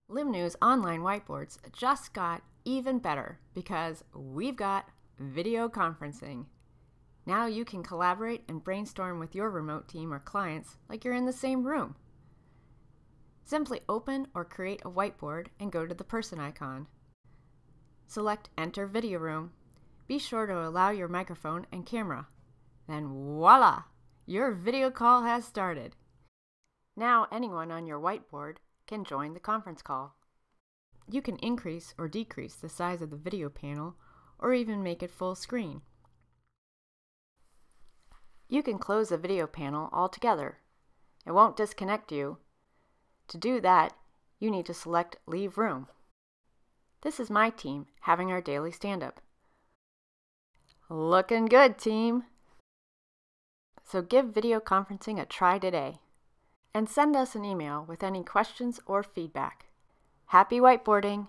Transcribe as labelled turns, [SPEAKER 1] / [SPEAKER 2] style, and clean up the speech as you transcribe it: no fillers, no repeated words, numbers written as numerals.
[SPEAKER 1] Limnu's online whiteboards just got even better because we've got video conferencing. Now you can collaborate and brainstorm with your remote team or clients like you're in the same room. Simply open or create a whiteboard and go to the person icon. Select Enter Video Room. Be sure to allow your microphone and camera. Then voila! Your video call has started. Now anyone on your whiteboard can join the conference call. You can increase or decrease the size of the video panel or even make it full screen. You can close the video panel altogether. It won't disconnect you. To do that, you need to select Leave Room. This is my team having our daily stand-up. Looking good, team! So give video conferencing a try today. And send us an email with any questions or feedback. Happy whiteboarding!